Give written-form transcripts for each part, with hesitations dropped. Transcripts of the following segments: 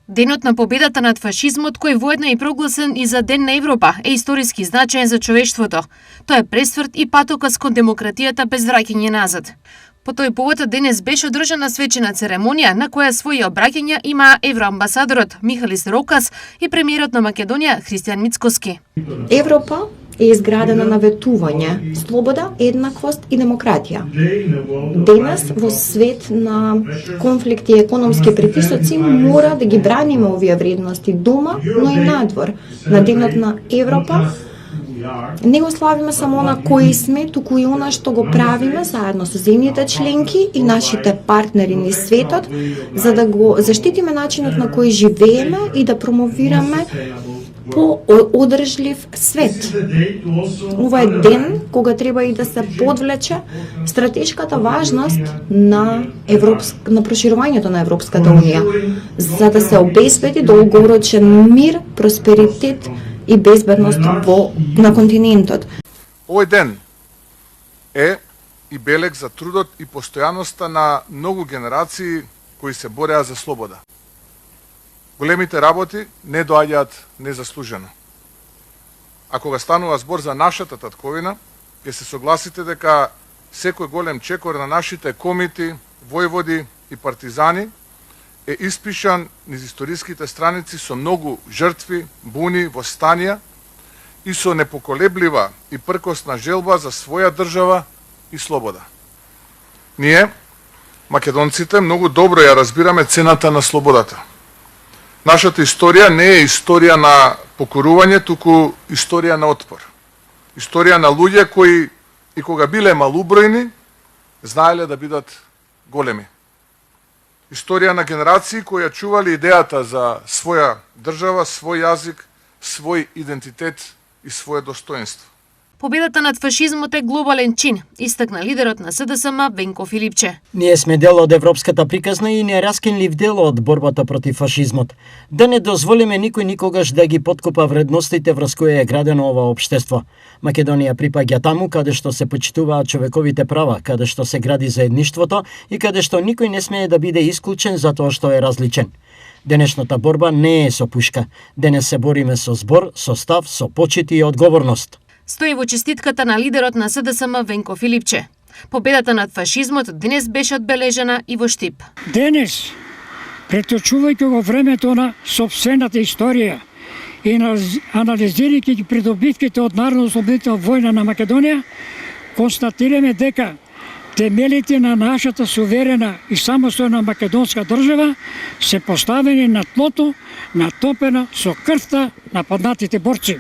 Денот на победата над фашизмот, кој воедно е прогласен и за Ден на Европа, е историски значаен за човештвото. Тоа е пресврт и патокас кон демократијата без враќање назад. По тој повод денес беше одржана свечена церемонија на која своји обраќања има евроамбасадорот Михалис Рокас и премиерот на Македонија Христијан Мицкоски. Европа е изградена на ветување, слобода, еднаквост и демократија. Денес, во свет на конфликти и економски притисоци, мора да ги браниме овие вредности дома, но и надвор. На Денот на Европа не го славиме само на кои сме, туку и она што го правиме заедно со земјите членки и нашите партнери низ светот, за да го заштитиме начинот на кој живееме и да промовираме по-одржлив свет. Ова е ден кога треба и да се подвлече стратешката важност на проширувањето на Европската унија, за да се обезбеди долгорочен мир, просперитет и безбедност на континентот. Овој ден е и белег за трудот и постојаноста на многу генерации кои се бореа за слобода. Големите работи не доаѓаат незаслужено. А кога станува збор за нашата татковина, ќе се согласите дека секој голем чекор на нашите комити, војводи и партизани е испишан низ историските страници со многу жртви, буни, востанија и со непоколеблива и пркосна желба за своја држава и слобода. Ние, македонците, многу добро ја разбираме цената на слободата. Нашата историја не е историја на покорување, туку историја на отпор. Историја на луѓе кои и кога биле малубројни, знаеле да бидат големи. Историја на генерации кои ја чували идејата за своја држава, свој јазик, свој идентитет и свое достоинство. Победата над фашизмот е глобален чин, истакна лидерот на СДСМ Венко Филипче. Ние сме дел од европската приказна и нераскинлив дел од борбата против фашизмот. Да не дозволиме никој никогаш да ги поткопа вредностите врз кои е градено ова општество. Македонија припаѓа таму каде што се почитуваат човековите права, каде што се гради заедништвото и каде што никој не смее да биде исклучен затоа што е различен. Денешната борба не е со пушка. Денес се бориме со збор, со став, со почит и одговорност. Стои во честитката на лидерот на СДСМ Венко Филипче. Победата над фашизмот денес беше одбележена и во Штип. Денес, преточувајќи во времето на сопствената историја и анализирајќи ги придобивките од Народно-ослободителна војна на Македонија, констатираме дека темелите на нашата суверена и самостојна македонска држава се поставени на тлото натопено со крвта на паднатите борци.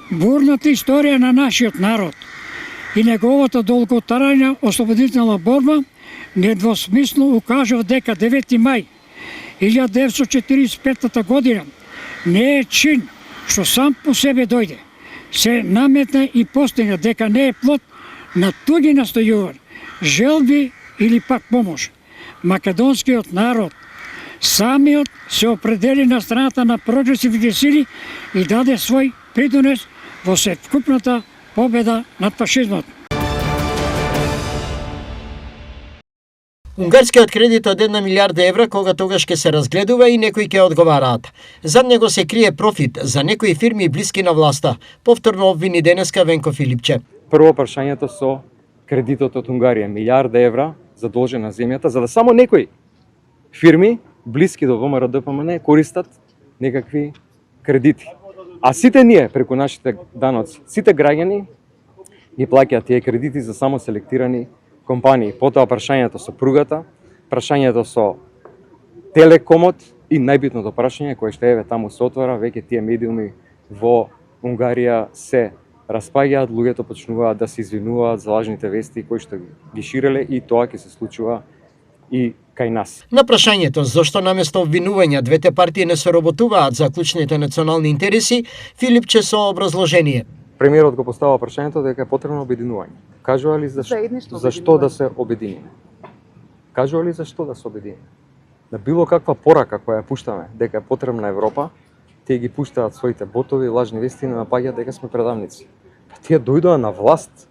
Бурната историја на нашиот народ и неговата долготрајна ослободителна борба недвосмислено укажува дека 9. мај 1945 година не е чин што сам по себе дојде, се наметна и постигна, дека не е плод на туѓи настојувања, желби или пак помош. Македонскиот народ самиот се определи на страната на прогресивните сили и даде свој придонес во севкупната победа над фашизмот. Унгарскиот кредит од 1 милиарда евра кога тогаш ќе се разгледува и некои ќе одговараат. Зад него се крие профит за некои фирми блиски на власта. Повторно обвини денеска Венко Филипче. Прво прашањето со кредитот од Унгарија, милиарда евра задолжена на земјата, за да само некои фирми блиски до ВМРО-ДПМН користат некакви кредити. А сите ние, преку нашите даноци, сите граѓани ги плаќаат тие кредити за само селектирани компании. Потоа прашањето со пругата, прашањето со телекомот и најбитното прашање кое што еве таму се отвора, веќе тие медиуми во Унгарија се распаѓаат, луѓето почнуваат да се извинуваат за лажните вести кои што ги ширеле и тоа ќе се случува и кај нас. На прашањето зошто наместо обвинување двете партии не соработуваат за клучните национални интереси, Филипче со образложение. Премиерот го поставува прашањето дека е потребно обединување. Кажува ли зашто да се обединиме? Кажува ли зашто да се обединиме? На било каква порака која ја пуштаме дека е потребна Европа, тие ги пуштаат своите ботови, лажни вести и напаѓаат дека сме предавници. Тие дојдоа на власт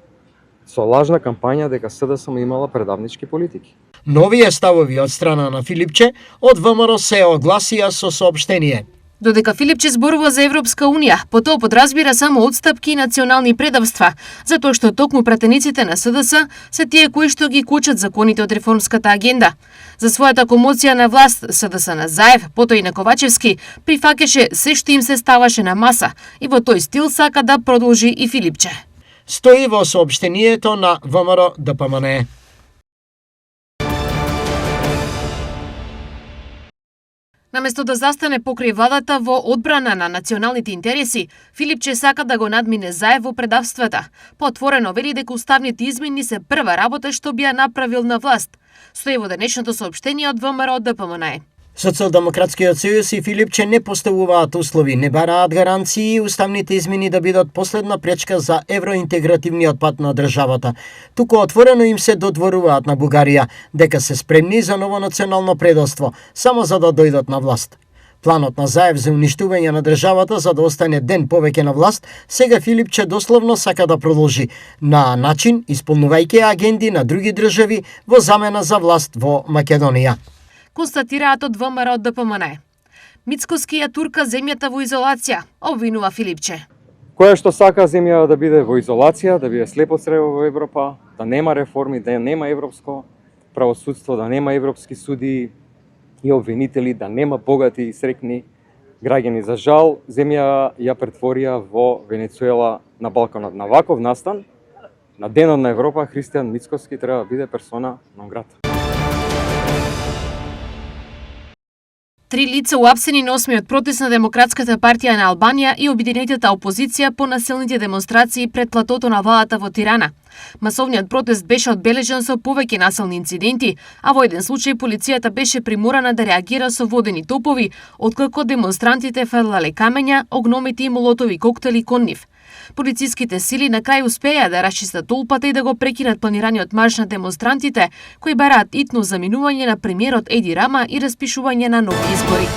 со лажна кампања дека СДСМ имала предавнички политики. Новие ставови од страна на Филипче од ВМРО се огласија со соопштение. Додека Филипче зборува за Европска Унија, потоа подразбира само отстапки и национални предавства, затоа што токму пратениците на СДС се тие кои што ги кочат законите од реформската агенда. За својата комоција на власт, СДС на Заев, потоа и на Ковачевски, прифакеше се што им се ставаше на маса и во тој стил сака да продолжи и Филипче. Стои во соопштението на ВМРО ДПМН. Наместо да застане покрај владата во одбрана на националните интереси, Филипче сака да го надмине Заев во предавствата. Поотворено вели дека уставните измени се прва работа што би ја направил на власт. Стои во денешното соопштение од ВМРО ДПМН. Социјалдемократскиот сојуз и Филипче не поставуваат услови, не бараат гаранции и уставните измени да бидат последна пречка за евроинтегративниот пат на државата. Туку отворено им се додворуваат на Бугарија дека се спремни за ново национално предоство, само за да дојдат на власт. Планот на Заев за уништување на државата за да остане ден повеќе на власт, сега Филипче дословно сака да продолжи на начин исполнувајќи агенди на други држави во замена за власт во Македонија. Констатираат од ВМРО ДПМН. Мицкоски ја турка земјата во изолација, обвинува Филипче. Која што сака земја да биде во изолација, да биде слепо црево во Европа, да нема реформи, да нема европско правосудство, да нема европски суди и обвинители, да нема богати и срекни граѓани. За жал, земја ја претворија во Венецуела на Балканот. На ваков настан, на Денот на Европа, Христијан Мицкоски треба да биде персона нон грата. 3 лица уапсени на 8-миот протест на Демократската партија на Албанија и обединетата опозиција по насилните демонстрации пред платото на владата во Тирана. Масовниот протест беше одбележан со повеќе насилни инциденти, а во еден случај полицијата беше приморана да реагира со водени топови, откако демонстрантите фрлале камења, огномити и молотови коктели кон нив. Полициските сили на крај успеа да расчистат толпата и да го прекинат планираниот марш на демонстрантите, кои бараат итно заминување на премиерот Еди Рама и распишување на нови избори.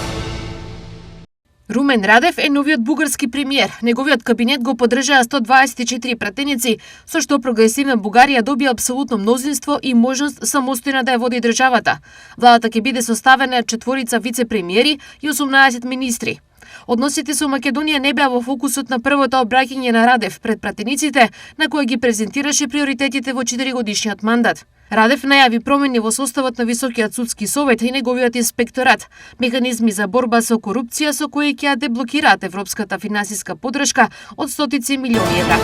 Румен Радев е новиот бугарски премиер. Неговиот кабинет го поддржаа 124 пратеници, со што Прогресивна Бугарија добија апсолутно мнозинство и можност самостојно да ја води државата. Владата ќе биде составена од 4 вице-премиери и 18 министри. Односите со Македонија не беа во фокусот на првото обраќање на Радев пред пратениците, на кој ги презентираше приоритетите во 4-годишниот мандат. Радев најави промени во составот на Високиот судски совет и неговиот инспекторат, механизми за борба со корупција со кои ќе ја деблокираат европската финансиска поддршка од стотици милиони евра.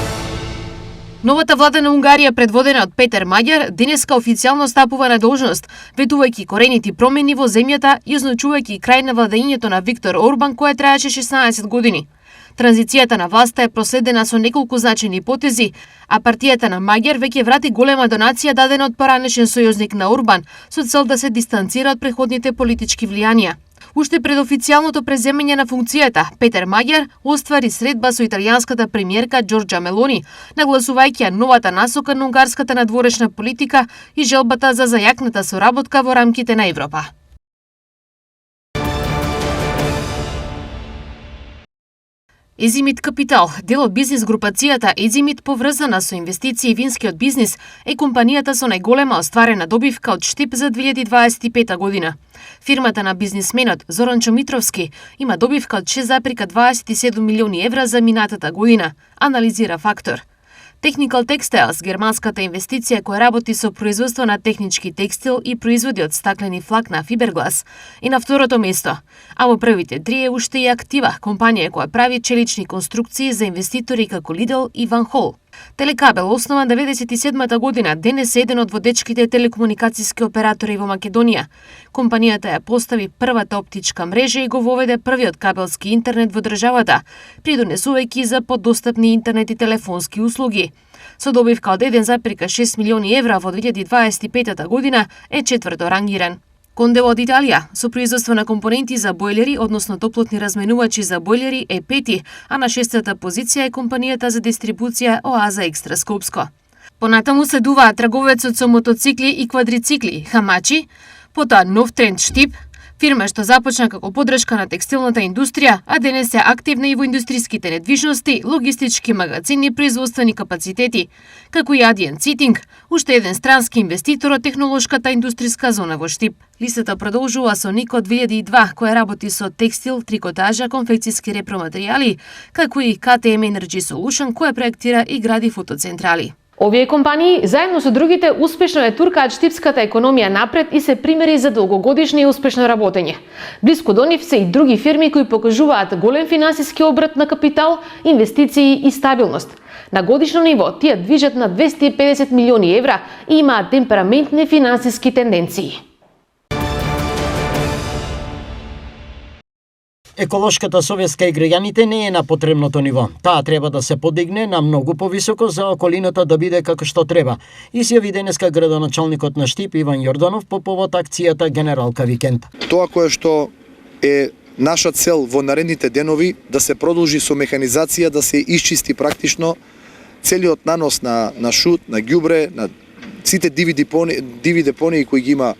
Новата влада на Унгарија, предводена од Петер Маѓар, денеска официјално стапува на должност, ветувајќи корените промени во земјата и означувајќи крај на владењето на Виктор Орбан, кое траеше 16 години. Транзицијата на власта е проследена со неколку значајни потези, а партијата на Маѓар веќе врати голема донација дадена од поранешен сојузник на Орбан, со цел да се дистанцира од преходните политички влијанија. Уште пред официјалното преземање на функцијата, Петер Маѓар оствари средба со италијанската премиерка Џорџа Мелони, нагласувајќи ја новата насока на унгарската надворешна политика и желбата за зајакната соработка во рамките на Европа. Езимит Капитал, дел од бизнис групацијата Езимит поврзана со инвестиции и винскиот бизнис, е компанијата со најголема остварена добивка од Штип за 2025 година. Фирмата на бизнисменот Зоран Чомитровски има добивка од 6,27 милиони евра за минатата година, анализира Фактор. Technical Textiles, германската инвестиција која работи со производство на технички текстил и производи од стаклени флакна фиберглас, и на второто место. А во првите 3 е уште и Актива, компанија која прави челични конструкции за инвеститори како Lidl и Van Hol. Телекабел, основан 97 година, денес е еден од водечките телекомуникацијски оператори во Македонија. Компанијата ја постави првата оптичка мрежа и го воведе првиот кабелски интернет во државата, придонесувајќи за подостапни интернет и телефонски услуги. Со добивка од 1,6 милиони евра во 2025 година е четврто рангиран. Кондево од Италија, со производство на компоненти за бойлери, односно топлотни разменувачи за бойлери, е пети, а на 6-та позиција е компанијата за дистрибуција Оаза Екстра Скопско. Понатаму следуваат трговецот со мотоцикли и квадрицикли Хамачи, потоа Нов Тренд Штип, Фирма што започна како поддршка на текстилната индустрија, а денес е активна и во индустријските недвижности, логистички магазини, производствени капацитети, како и Adient Seating, уште еден странски инвеститор од технолошката индустријска зона во Штип. Листата продолжува со Нико 2002, која работи со текстил, трикотажа, конфекцијски репроматеријали, како и KTM Energy Solution, која проектира и гради фотоцентрали. Овие компании, заедно со другите, успешно ја туркаат штипската економија напред и се примери за долгогодишни и успешно работење. Блиску до нив се и други фирми кои покажуваат голем финансиски обрт на капитал, инвестиции и стабилност. На годишно ниво тие движат на 250 милиони евра и имаат темпераментни финансиски тенденции. Еколошката совеска и граѓаните не е на потребното ниво. Таа треба да се подигне на многу повисоко за околината да биде како што треба. Изјави денеска градоначалникот на Штип Иван Јорданов по повод акцијата Генералка викенд. Тоа кое што е наша цел во наредните денови да се продолжи со механизација, да се исчисти практично целиот нанос на шут, на ѓубре, на сите диви депонии кои ги има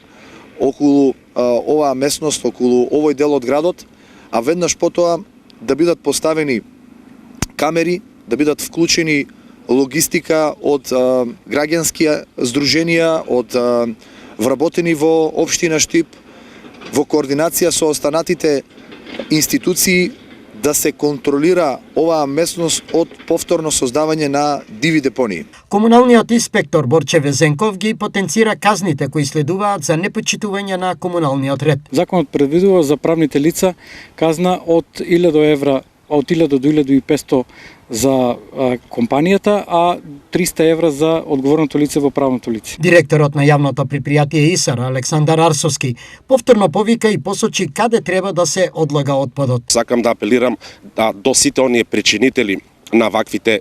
околу оваа местност, околу овој дел од градот, а веднаш потоа да бидат поставени камери, да бидат вклучени логистика од граѓански здруженија, од вработени во општина Штип, во координација со останатите институции, да се контролира оваа местност од повторно создавање на диви депонии. Комуналниот инспектор Борче Везенков ги потенцира казните кои следуваат за непочитување на комуналниот ред. Законот предвидува за правните лица казна од 1000 евра, од 1000 до 1500 за компанијата, а 300 евра за одговорното лице во правното лице. Директорот на јавното предпријатие ИСАР Александар Арсовски повторно повика и посочи каде треба да се одлага отпадот. Сакам да апелирам до сите оние причинители на ваквите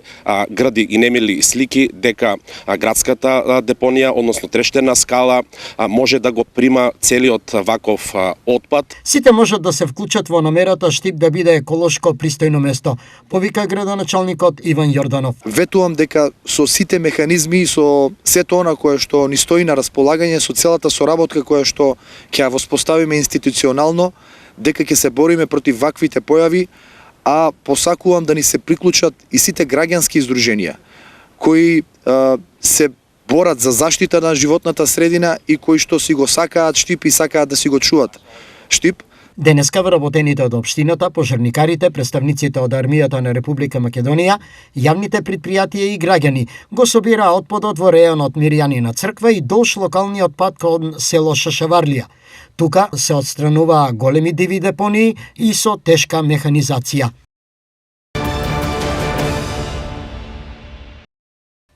гради и немили слики дека градската депонија, односно трештена скала, може да го прима целиот ваков отпад. Сите можат да се вклучат во намерата Штип да биде еколошко пристојно место, повика градоначалникот Иван Јорданов. Ветувам дека со сите механизми и со сето она кое што ни стои на располагање, со целата соработка која што ќе ја воспоставиме институционално, дека ќе се бориме против ваквите појави, а посакувам да ни се приклучат и сите граѓански здруженија кои се борат за заштита на животната средина и кои што си го сакаат Штип и сакаат да си го чуват Штип. Денеска вработените од општината, пожарникарите, представниците од армијата на Република Македонија, јавните предпријатија и граѓани го собира отпадот во рејонот Мирјанина црква и долж локалниот пат кон село Шашаварлија. Тука се отстрануваа големи диви депонии и со тешка механизација.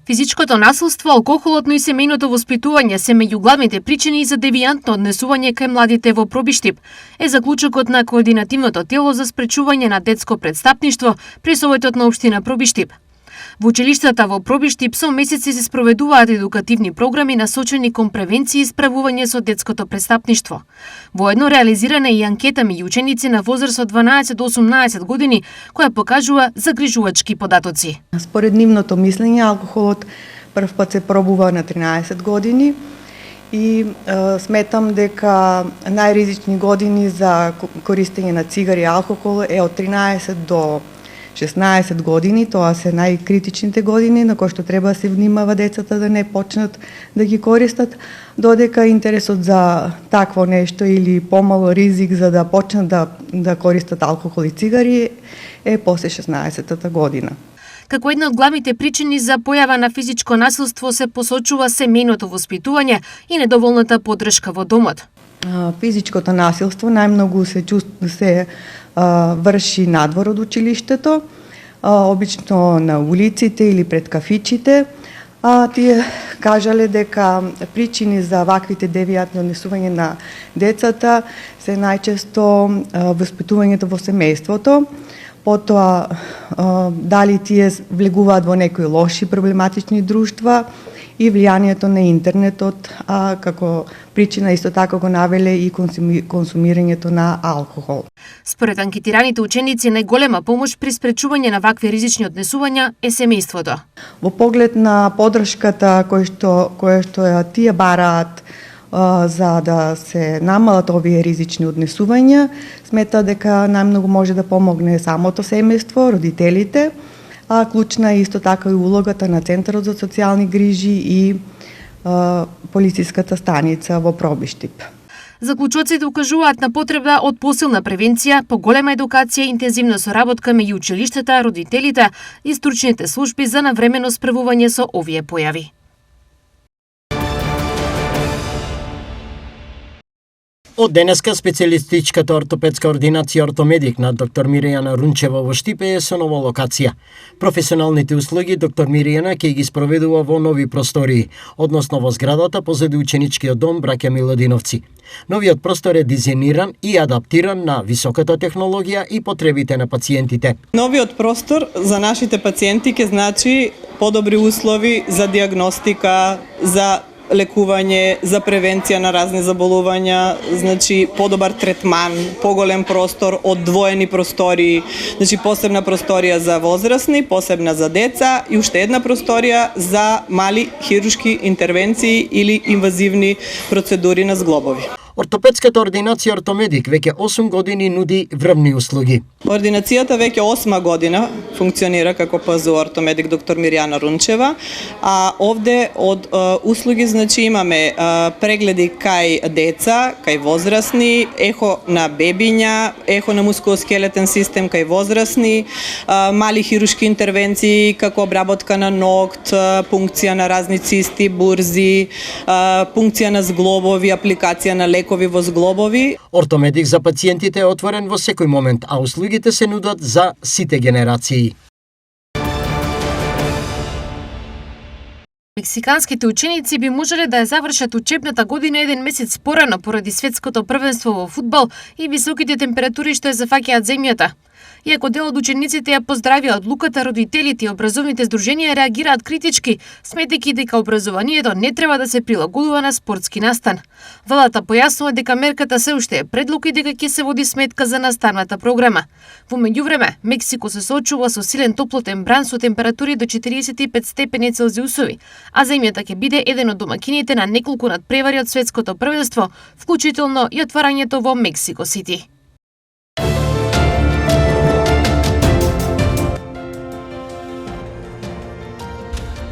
Физичкото насилство, алкохолот, но и семејното воспитување се меѓу главните причини за девијантно однесување кај младите во Пробиштип, е заклучокот на координативното тело за спречување на детско претстапништво при Советот на општина Пробиштип. Во училиштата во Пробиштип со месеци се спроведуваат едукативни програми насочени кон превенција и справување со детското престапништво. Воедно реализирана е и анкета меѓу ученици на возраст од 12 до 18 години, која покажува загрижувачки податоци. Според нивното мислење, алкохолот прв пат се пробува на 13 години и сметам дека најризични години за користење на цигари и алкохол е од 13 до 16 години, тоа се најкритичните години на кои што треба да се внимава децата да не почнат да ги користат, додека интересот за такво нешто или помало ризик за да почнат да користат алкохол и цигари е после 16-та година. Како една од главните причини за појава на физичко насилство се посочува семејното воспитување и недоволната поддршка во домот. Физичкото насилство најмногу се врши надвор од училиштето, обично на улиците или пред кафичите. Тие кажале дека причини за ваквите девијатни однесување на децата се најчесто воспитувањето во семејството, потоа дали тие влегуваат во некои лоши проблематични друштва и влијанието на интернетот, како причина исто така го навеле и консумирањето на алкохол. Според анкетираните ученици, најголема помош при спречување на вакви ризични однесувања е семејството. Во поглед на поддршката која што тие бараат за да се намалат овие ризични однесувања, смета дека најмногу може да помогне самото семејство, родителите, а клучна е исто така и улогата на Центарот за социјални грижи и полициската станица во Пробиштип. Заклучоците укажуваат на потреба од посилна превенција, поголема едукација и интензивна соработка меѓу училиштата, родителите и стручните служби за навремено справување со овие појави. Од денеска специјалистичката ортопедска ординација Ортомедик на доктор Мирјана Рунчева во Штипе е со нова локација. Професионалните услуги доктор Мирјана ќе ги спроведува во нови простории, односно во зградата позади ученичкиот дом Браќа Миладиновци. Новиот простор е дизајниран и адаптиран на високата технологија и потребите на пациентите. Новиот простор за нашите пациенти ќе значи подобри услови за диагностика, за лекување, за превенција на разни заболувања, значи подобар третман, поголем простор, одвоени простории, значи посебна просторија за возрастни, посебна за деца и уште една просторија за мали хируршки интервенции или инвазивни процедури на зглобови. Ортопедската ординација Ортомедик веќе 8 години нуди врвни услуги. Ординацијата веќе 8 година функционира како ПЗУ Ортомедик доктор Мирјана Рунчева, а овде од услуги значи имаме прегледи кај деца, кај возрастни, ехо на бебиња, ехо на мускулоскелетен систем кај возрастни, мали хируршки интервенции како обработка на ногт, пункција на разни цисти, бурзи, пункција на зглобови, апликација на лекови во зглобови. Ортомедик за пациентите е отворен во секој момент, а услугите се нудат за сите генерации. Мексиканските ученици би можеле да ја завршат учебната година еден месец порано поради светското првенство во фудбал и високите температури што ја зафаќаат земјата. Иако дел од учениците ја поздравија одлуката, родителите и образовните здруженија реагираат критички, сметајќи дека образованието не треба да се прилагодува на спортски настан. Владата појаснува дека мерката се уште е предлог и дека ќе се води сметка за наставната програма. Во меѓувреме, Мексико се соочува со силен топлотен бран со температури до 45 степени Целзиусови, а земјата ќе биде еден од домакините на неколку надпревари од светското првенство, вклучително и отварањето во Мексико Сити.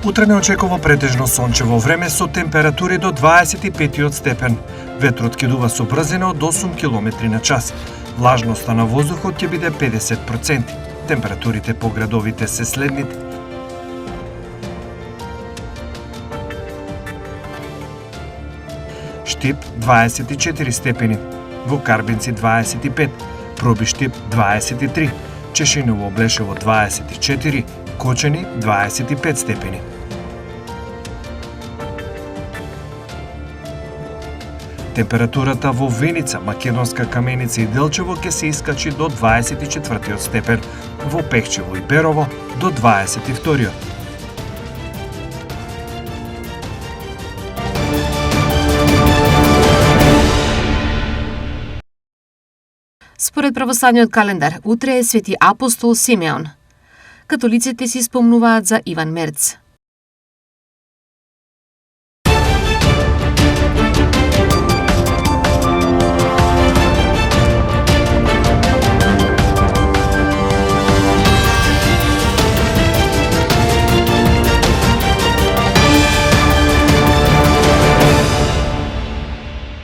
Утре не очекува претежно сончево време со температури до 25 степен. Ветрот ќе дува со брзина од 8 км на час. Влажноста на воздухот ќе биде 50%. Температурите по градовите се следните: Штип 24 степени, во Карбенци 25, Пробиштип 23, Чешиново Блешево 24, Кочани 25 степени. Температурата во Веница, Македонска Каменица и Делчево ќе се искачи до 24 степен, во Пехчево и Берово до 22. Според православниот календар, утре е Свети апостол Симеон. Католиците си спомнуваат за Иван Мерц.